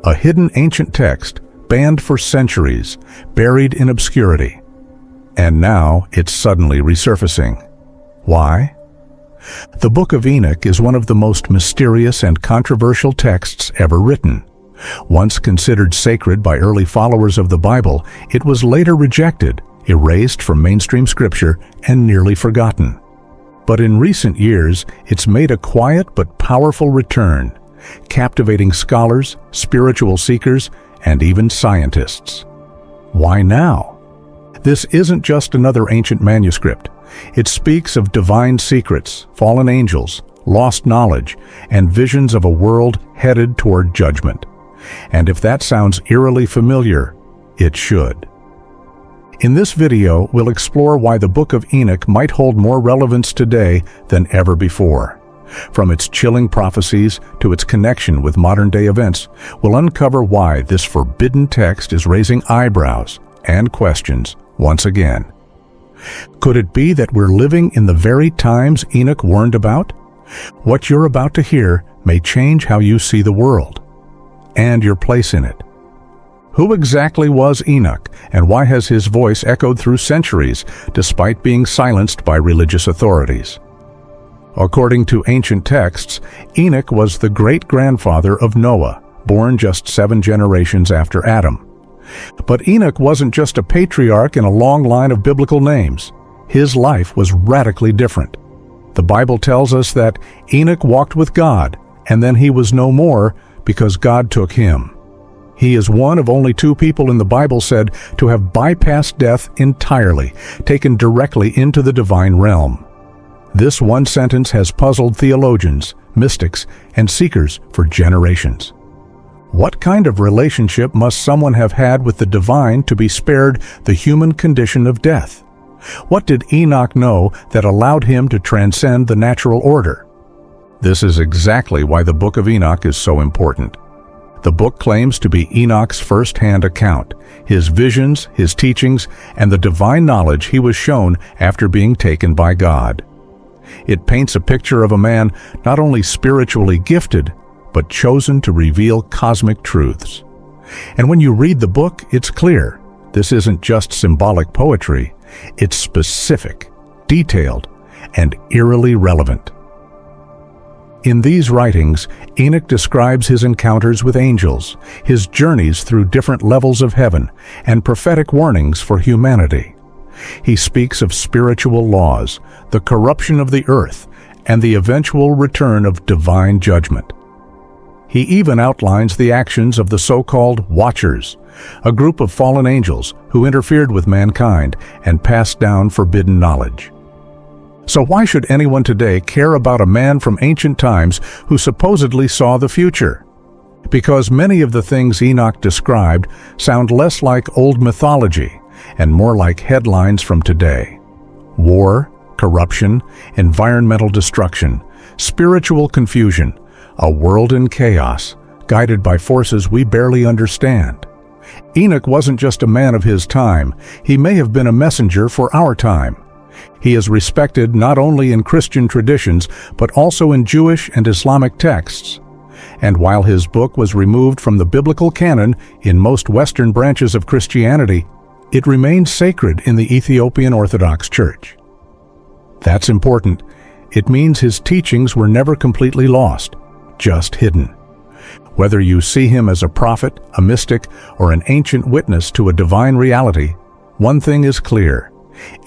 a hidden ancient text banned for centuries, buried in obscurity. And now it's suddenly resurfacing. Why? The Book of Enoch is one of the most mysterious and controversial texts ever written. Once considered sacred by early followers of the Bible, it was later rejected, erased from mainstream scripture, and nearly forgotten. But in recent years, it's made a quiet but powerful return, captivating scholars, spiritual seekers, and even scientists. Why now? This isn't just another ancient manuscript. It speaks of divine secrets, fallen angels, lost knowledge, and visions of a world headed toward judgment. And if that sounds eerily familiar, it should. In this video, we'll explore why the Book of Enoch might hold more relevance today than ever before. From its chilling prophecies to its connection with modern-day events, we'll uncover why this forbidden text is raising eyebrows and questions once again. Could it be that we're living in the very times Enoch warned about? What you're about to hear may change how you see the world and your place in it. Who exactly was Enoch, and why has his voice echoed through centuries despite being silenced by religious authorities? According to ancient texts, Enoch was the great-grandfather of Noah, born just 7 generations after Adam. But Enoch wasn't just a patriarch in a long line of biblical names. His life was radically different. The Bible tells us that Enoch walked with God, and then he was no more because God took him. He is one of only 2 people in the Bible said to have bypassed death entirely, taken directly into the divine realm. This one sentence has puzzled theologians, mystics, and seekers for generations. What kind of relationship must someone have had with the divine to be spared the human condition of death? What did Enoch know that allowed him to transcend the natural order? This is exactly why the Book of Enoch is so important. The book claims to be Enoch's first-hand account, his visions, his teachings, and the divine knowledge he was shown after being taken by God. It paints a picture of a man not only spiritually gifted, but chosen to reveal cosmic truths. And when you read the book, it's clear. This isn't just symbolic poetry. It's specific, detailed, and eerily relevant. In these writings, Enoch describes his encounters with angels, his journeys through different levels of heaven, and prophetic warnings for humanity. He speaks of spiritual laws, the corruption of the earth, and the eventual return of divine judgment. He even outlines the actions of the so-called Watchers, a group of fallen angels who interfered with mankind and passed down forbidden knowledge. So why should anyone today care about a man from ancient times who supposedly saw the future? Because many of the things Enoch described sound less like old mythology and more like headlines from today. War, corruption, environmental destruction, spiritual confusion, a world in chaos, guided by forces we barely understand. Enoch wasn't just a man of his time, he may have been a messenger for our time. He is respected not only in Christian traditions, but also in Jewish and Islamic texts. And while his book was removed from the biblical canon in most Western branches of Christianity, it remains sacred in the Ethiopian Orthodox Church. That's important. It means his teachings were never completely lost, just hidden. Whether you see him as a prophet, a mystic, or an ancient witness to a divine reality, one thing is clear.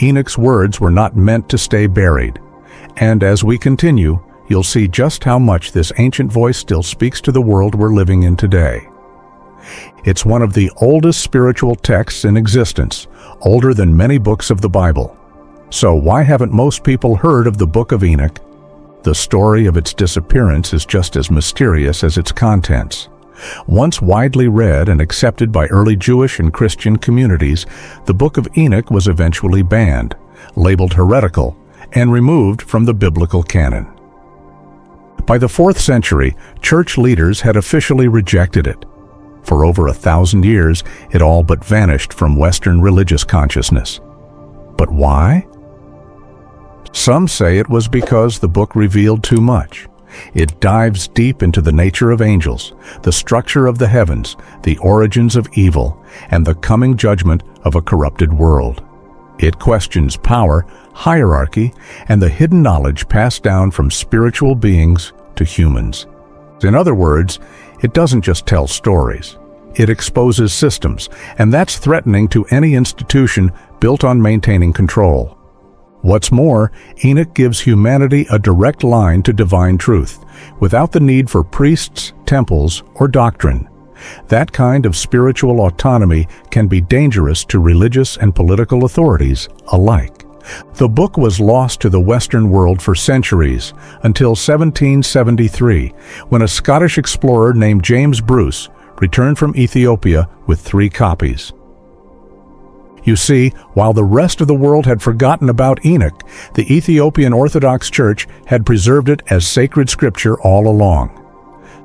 Enoch's words were not meant to stay buried. And as we continue, you'll see just how much this ancient voice still speaks to the world we're living in today. It's one of the oldest spiritual texts in existence, older than many books of the Bible. So why haven't most people heard of the Book of Enoch? The story of its disappearance is just as mysterious as its contents. Once widely read and accepted by early Jewish and Christian communities, the Book of Enoch was eventually banned, labeled heretical, and removed from the biblical canon. By the 4th century, church leaders had officially rejected it. For over 1,000 years, it all but vanished from Western religious consciousness. But why? Some say it was because the book revealed too much. It dives deep into the nature of angels, the structure of the heavens, the origins of evil, and the coming judgment of a corrupted world. It questions power, hierarchy, and the hidden knowledge passed down from spiritual beings to humans. In other words, it doesn't just tell stories. It exposes systems, and that's threatening to any institution built on maintaining control. What's more, Enoch gives humanity a direct line to divine truth, without the need for priests, temples, or doctrine. That kind of spiritual autonomy can be dangerous to religious and political authorities alike. The book was lost to the Western world for centuries, until 1773, when a Scottish explorer named James Bruce returned from Ethiopia with 3 copies. You see, while the rest of the world had forgotten about Enoch, the Ethiopian Orthodox Church had preserved it as sacred scripture all along.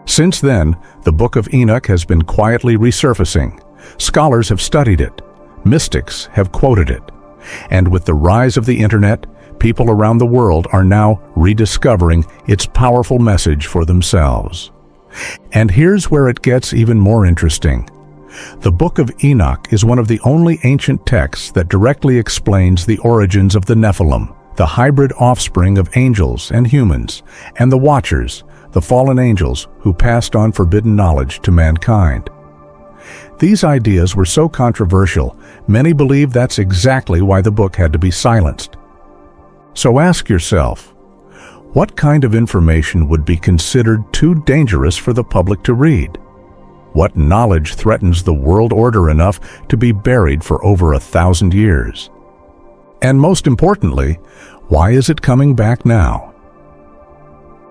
Since then, the Book of Enoch has been quietly resurfacing. Scholars have studied it. Mystics have quoted it. And with the rise of the Internet, people around the world are now rediscovering its powerful message for themselves. And here's where it gets even more interesting. The Book of Enoch is one of the only ancient texts that directly explains the origins of the Nephilim, the hybrid offspring of angels and humans, and the Watchers, the fallen angels who passed on forbidden knowledge to mankind. These ideas were so controversial, many believe that's exactly why the book had to be silenced. So ask yourself, what kind of information would be considered too dangerous for the public to read? What knowledge threatens the world order enough to be buried for over 1,000 years? And most importantly, why is it coming back now?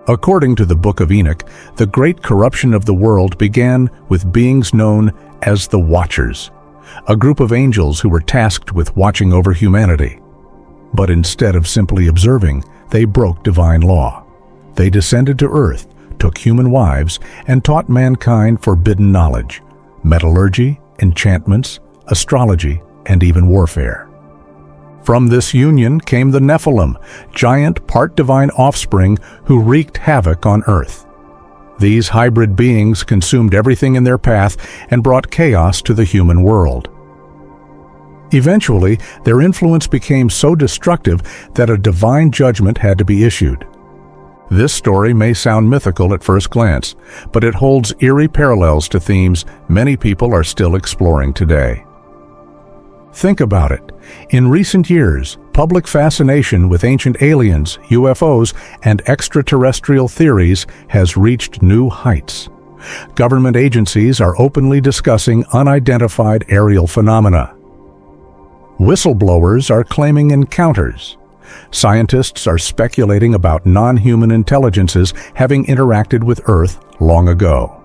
According to the Book of Enoch, the great corruption of the world began with beings known as the Watchers, a group of angels who were tasked with watching over humanity. But instead of simply observing, they broke divine law. They descended to earth, took human wives, and taught mankind forbidden knowledge, metallurgy, enchantments, astrology, and even warfare. From this union came the Nephilim, giant part-divine offspring who wreaked havoc on earth. These hybrid beings consumed everything in their path and brought chaos to the human world. Eventually, their influence became so destructive that a divine judgment had to be issued. This story may sound mythical at first glance, but it holds eerie parallels to themes many people are still exploring today. Think about it. In recent years, public fascination with ancient aliens, UFOs, and extraterrestrial theories has reached new heights. Government agencies are openly discussing unidentified aerial phenomena. Whistleblowers are claiming encounters. Scientists are speculating about non-human intelligences having interacted with Earth long ago.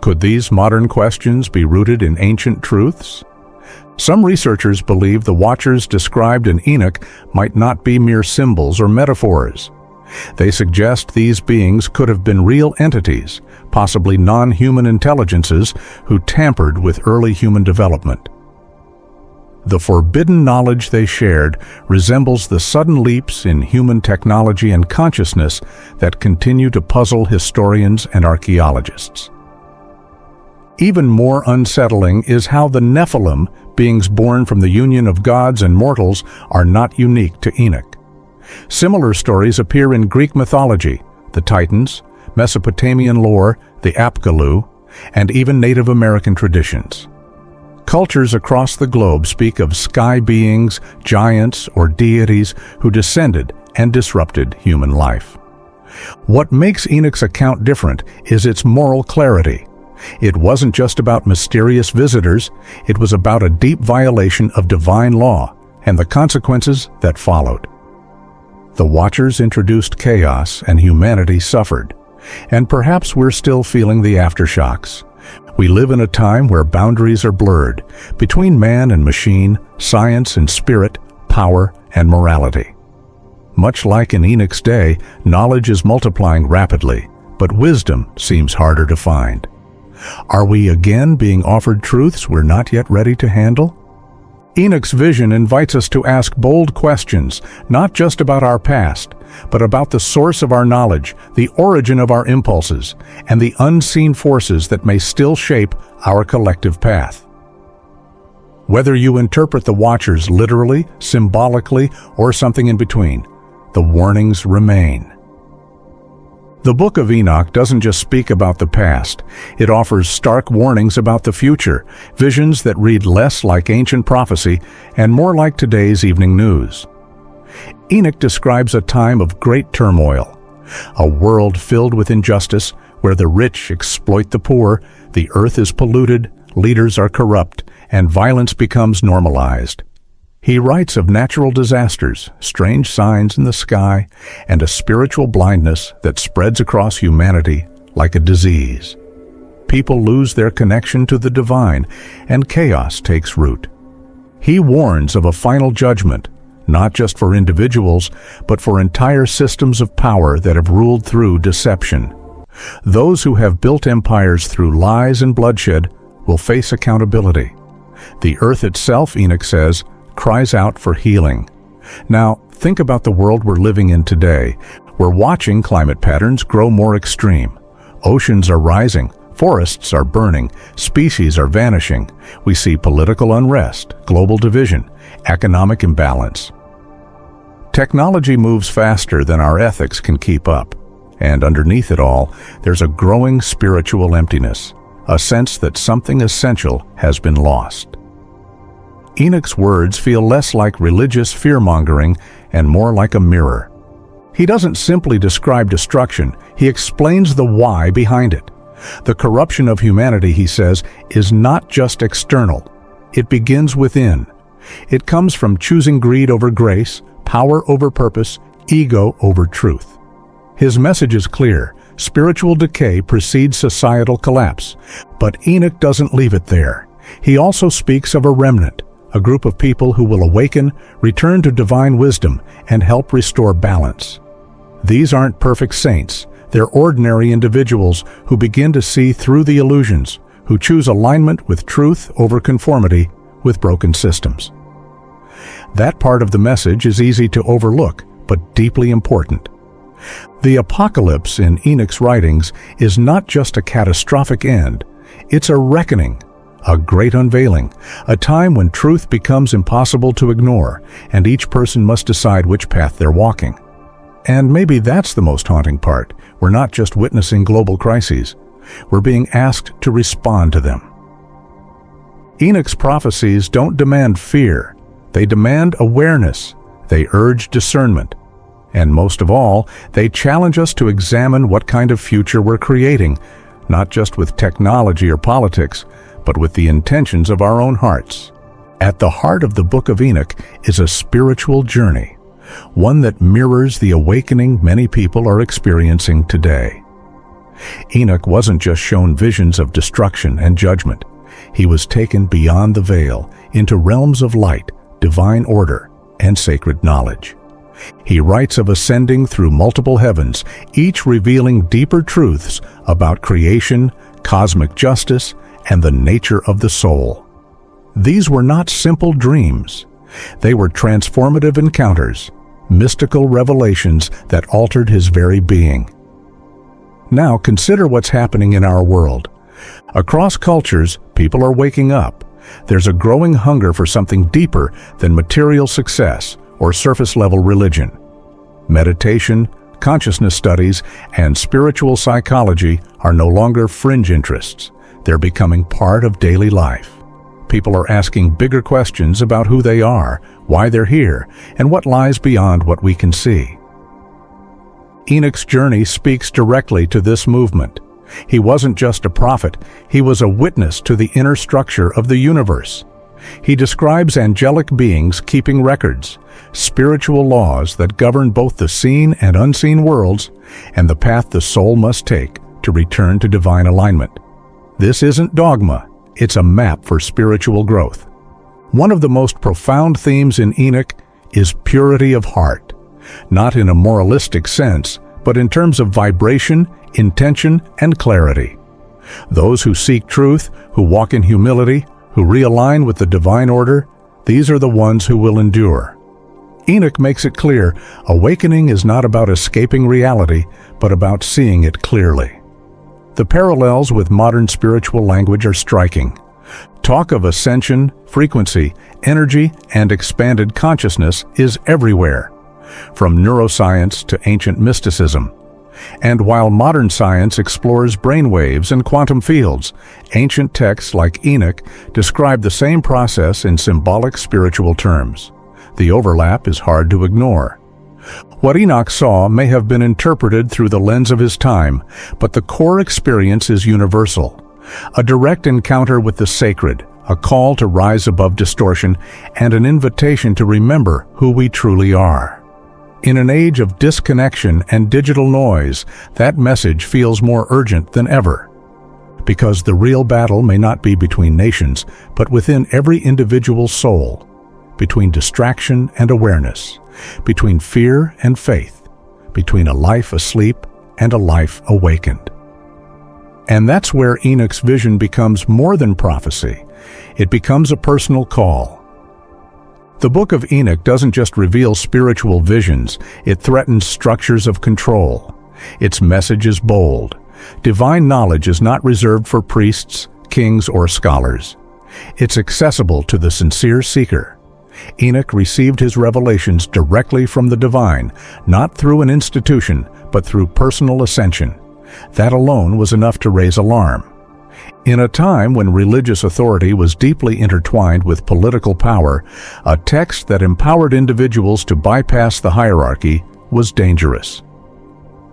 Could these modern questions be rooted in ancient truths? Some researchers believe the Watchers described in Enoch might not be mere symbols or metaphors. They suggest these beings could have been real entities, possibly non-human intelligences, who tampered with early human development. The forbidden knowledge they shared resembles the sudden leaps in human technology and consciousness that continue to puzzle historians and archaeologists. Even more unsettling is how the Nephilim, beings born from the union of gods and mortals, are not unique to Enoch. Similar stories appear in Greek mythology, the Titans, Mesopotamian lore, the Apgallu, and even Native American traditions. Cultures across the globe speak of sky beings, giants, or deities who descended and disrupted human life. What makes Enoch's account different is its moral clarity. It wasn't just about mysterious visitors, it was about a deep violation of divine law and the consequences that followed. The Watchers introduced chaos and humanity suffered, and perhaps we're still feeling the aftershocks. We live in a time where boundaries are blurred between man and machine, science and spirit, power and morality. Much like in Enoch's day, knowledge is multiplying rapidly, but wisdom seems harder to find. Are we again being offered truths we're not yet ready to handle? Enoch's vision invites us to ask bold questions, not just about our past, but about the source of our knowledge, the origin of our impulses, and the unseen forces that may still shape our collective path. Whether you interpret the Watchers literally, symbolically, or something in between, the warnings remain. The Book of Enoch doesn't just speak about the past. It offers stark warnings about the future, visions that read less like ancient prophecy and more like today's evening news. Enoch describes a time of great turmoil, a world filled with injustice where the rich exploit the poor, the earth is polluted, leaders are corrupt, and violence becomes normalized. He writes of natural disasters, strange signs in the sky, and a spiritual blindness that spreads across humanity like a disease. People lose their connection to the divine, and chaos takes root. He warns of a final judgment, not just for individuals, but for entire systems of power that have ruled through deception. Those who have built empires through lies and bloodshed will face accountability. The earth itself, Enoch says, cries out for healing. Now, think about the world we're living in today. We're watching climate patterns grow more extreme. Oceans are rising, forests are burning, species are vanishing. We see political unrest, global division, economic imbalance. Technology moves faster than our ethics can keep up. And underneath it all, there's a growing spiritual emptiness, a sense that something essential has been lost. Enoch's words feel less like religious fear-mongering and more like a mirror. He doesn't simply describe destruction, he explains the why behind it. The corruption of humanity, he says, is not just external. It begins within. It comes from choosing greed over grace, power over purpose, ego over truth. His message is clear. Spiritual decay precedes societal collapse. But Enoch doesn't leave it there. He also speaks of a remnant, a group of people who will awaken, return to divine wisdom, and help restore balance. These aren't perfect saints. They're ordinary individuals who begin to see through the illusions, who choose alignment with truth over conformity with broken systems. That part of the message is easy to overlook, but deeply important. The apocalypse in Enoch's writings is not just a catastrophic end, it's a reckoning, a great unveiling, a time when truth becomes impossible to ignore, and each person must decide which path they're walking. And maybe that's the most haunting part. We're not just witnessing global crises. We're being asked to respond to them. Enoch's prophecies don't demand fear. They demand awareness. They urge discernment. And most of all, they challenge us to examine what kind of future we're creating, not just with technology or politics, but with the intentions of our own hearts. At the heart of the Book of Enoch is a spiritual journey, one that mirrors the awakening many people are experiencing today. Enoch wasn't just shown visions of destruction and judgment. He was taken beyond the veil into realms of light, divine order, and sacred knowledge. He writes of ascending through multiple heavens, each revealing deeper truths about creation, cosmic justice, and the nature of the soul. These were not simple dreams. They were transformative encounters, mystical revelations that altered his very being. Now consider what's happening in our world. Across cultures, people are waking up. There's a growing hunger for something deeper than material success or surface-level religion. Meditation, consciousness studies, and spiritual psychology are no longer fringe interests. They're becoming part of daily life. People are asking bigger questions about who they are, why they're here, and what lies beyond what we can see. Enoch's journey speaks directly to this movement. He wasn't just a prophet, he was a witness to the inner structure of the universe. He describes angelic beings keeping records, spiritual laws that govern both the seen and unseen worlds, and the path the soul must take to return to divine alignment. This isn't dogma, it's a map for spiritual growth. One of the most profound themes in Enoch is purity of heart, not in a moralistic sense, but in terms of vibration, intention, and clarity. Those who seek truth, who walk in humility, who realign with the divine order, these are the ones who will endure. Enoch makes it clear, awakening is not about escaping reality, but about seeing it clearly. The parallels with modern spiritual language are striking. Talk of ascension, frequency, energy, and expanded consciousness is everywhere, from neuroscience to ancient mysticism. And while modern science explores brainwaves and quantum fields, ancient texts like Enoch describe the same process in symbolic spiritual terms. The overlap is hard to ignore. What Enoch saw may have been interpreted through the lens of his time, but the core experience is universal. A direct encounter with the sacred, a call to rise above distortion, and an invitation to remember who we truly are. In an age of disconnection and digital noise, that message feels more urgent than ever. Because the real battle may not be between nations, but within every individual soul, between distraction and awareness, between fear and faith, between a life asleep and a life awakened. And that's where Enoch's vision becomes more than prophecy. It becomes a personal call. The Book of Enoch doesn't just reveal spiritual visions, it threatens structures of control. Its message is bold. Divine knowledge is not reserved for priests, kings, or scholars. It's accessible to the sincere seeker. Enoch received his revelations directly from the divine, not through an institution, but through personal ascension. That alone was enough to raise alarm. In a time when religious authority was deeply intertwined with political power, a text that empowered individuals to bypass the hierarchy was dangerous.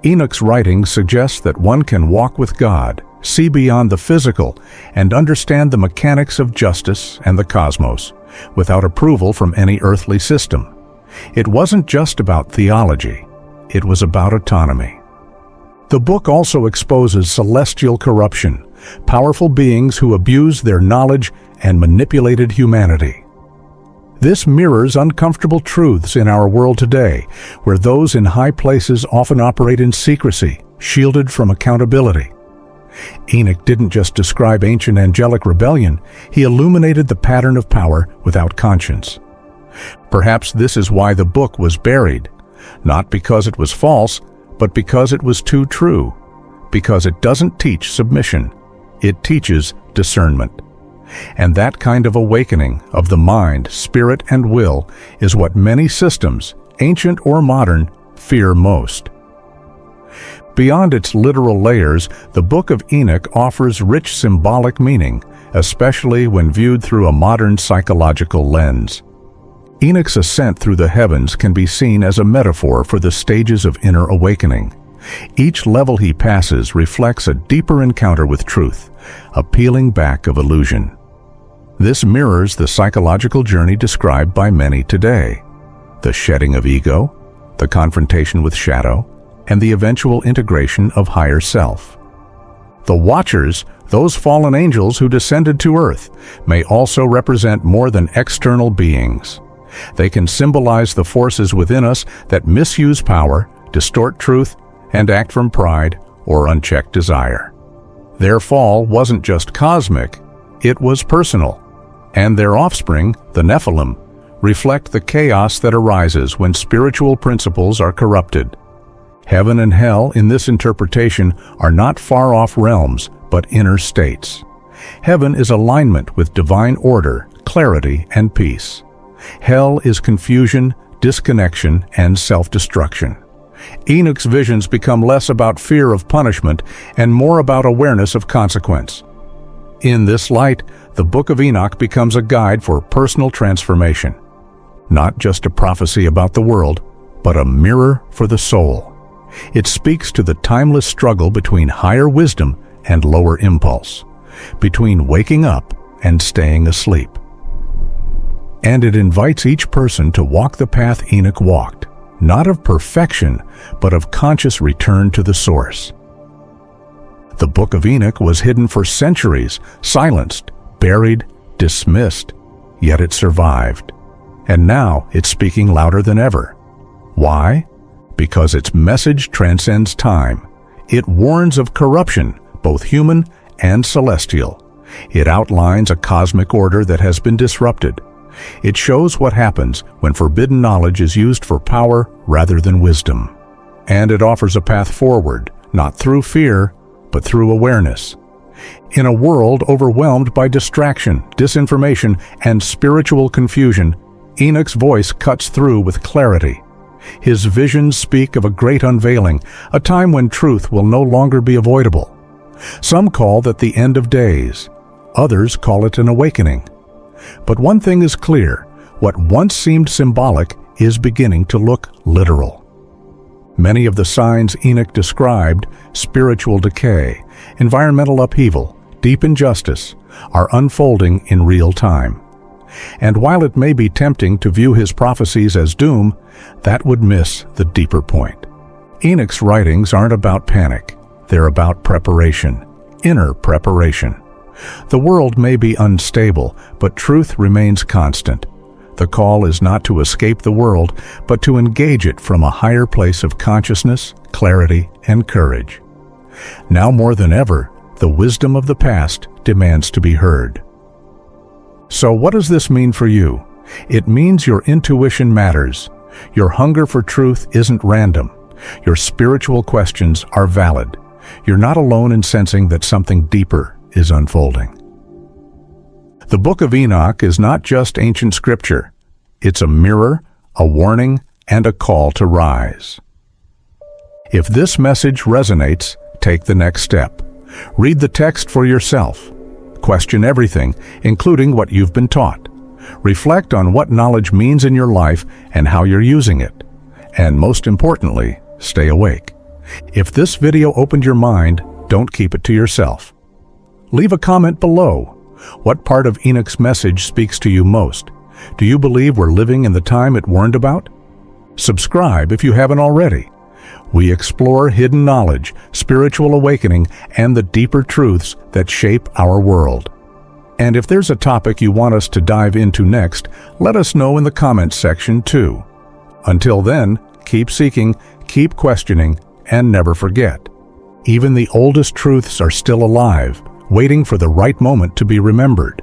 Enoch's writings suggest that one can walk with God, see beyond the physical, and understand the mechanics of justice and the cosmos, without approval from any earthly system. It wasn't just about theology, it was about autonomy. The book also exposes celestial corruption, powerful beings who abused their knowledge and manipulated humanity. This mirrors uncomfortable truths in our world today, where those in high places often operate in secrecy, shielded from accountability. Enoch didn't just describe ancient angelic rebellion, he illuminated the pattern of power without conscience. Perhaps this is why the book was buried, not because it was false, but because it was too true, because it doesn't teach submission. It teaches discernment. And that kind of awakening of the mind, spirit, and will is what many systems, ancient or modern, fear most. Beyond its literal layers, the Book of Enoch offers rich symbolic meaning, especially when viewed through a modern psychological lens. Enoch's ascent through the heavens can be seen as a metaphor for the stages of inner awakening. Each level he passes reflects a deeper encounter with truth, a peeling back of illusion. This mirrors the psychological journey described by many today: the shedding of ego, the confrontation with shadow, and the eventual integration of higher self. The Watchers, those fallen angels who descended to earth, may also represent more than external beings. They can symbolize the forces within us that misuse power, distort truth, and act from pride or unchecked desire. Their fall wasn't just cosmic, it was personal, and their offspring, the Nephilim, reflect the chaos that arises when spiritual principles are corrupted. Heaven and hell in this interpretation are not far-off realms, but inner states. Heaven is alignment with divine order, clarity, and peace. Hell is confusion, disconnection, and self-destruction. Enoch's visions become less about fear of punishment and more about awareness of consequence. In this light, the Book of Enoch becomes a guide for personal transformation. Not just a prophecy about the world, but a mirror for the soul. It speaks to the timeless struggle between higher wisdom and lower impulse, between waking up and staying asleep. And it invites each person to walk the path Enoch walked, not of perfection, but of conscious return to the source. The Book of Enoch was hidden for centuries, silenced, buried, dismissed, yet it survived. And now it's speaking louder than ever. Why? Because its message transcends time. It warns of corruption, both human and celestial. It outlines a cosmic order that has been disrupted. It shows what happens when forbidden knowledge is used for power rather than wisdom. And it offers a path forward, not through fear, but through awareness. In a world overwhelmed by distraction, disinformation, and spiritual confusion, Enoch's voice cuts through with clarity. His visions speak of a great unveiling, a time when truth will no longer be avoidable. Some call that the end of days. Others call it an awakening. But one thing is clear: what once seemed symbolic is beginning to look literal. Many of the signs Enoch described, spiritual decay, environmental upheaval, deep injustice, are unfolding in real time. And while it may be tempting to view his prophecies as doom, that would miss the deeper point. Enoch's writings aren't about panic. They're about preparation, inner preparation. The world may be unstable, but truth remains constant. The call is not to escape the world, but to engage it from a higher place of consciousness, clarity, and courage. Now more than ever, the wisdom of the past demands to be heard. So what does this mean for you? It means your intuition matters. Your hunger for truth isn't random. Your spiritual questions are valid. You're not alone in sensing that something deeper is unfolding. The Book of Enoch is not just ancient scripture. It's a mirror, a warning, and a call to rise. If this message resonates, take the next step. Read the text for yourself. Question everything, including what you've been taught. Reflect on what knowledge means in your life and how you're using it. And most importantly, stay awake. If this video opened your mind, don't keep it to yourself. Leave a comment below. What part of Enoch's message speaks to you most? Do you believe we're living in the time it warned about? Subscribe if you haven't already. We explore hidden knowledge, spiritual awakening, and the deeper truths that shape our world. And if there's a topic you want us to dive into next, let us know in the comments section too. Until then, keep seeking, keep questioning, and never forget. Even the oldest truths are still alive, waiting for the right moment to be remembered.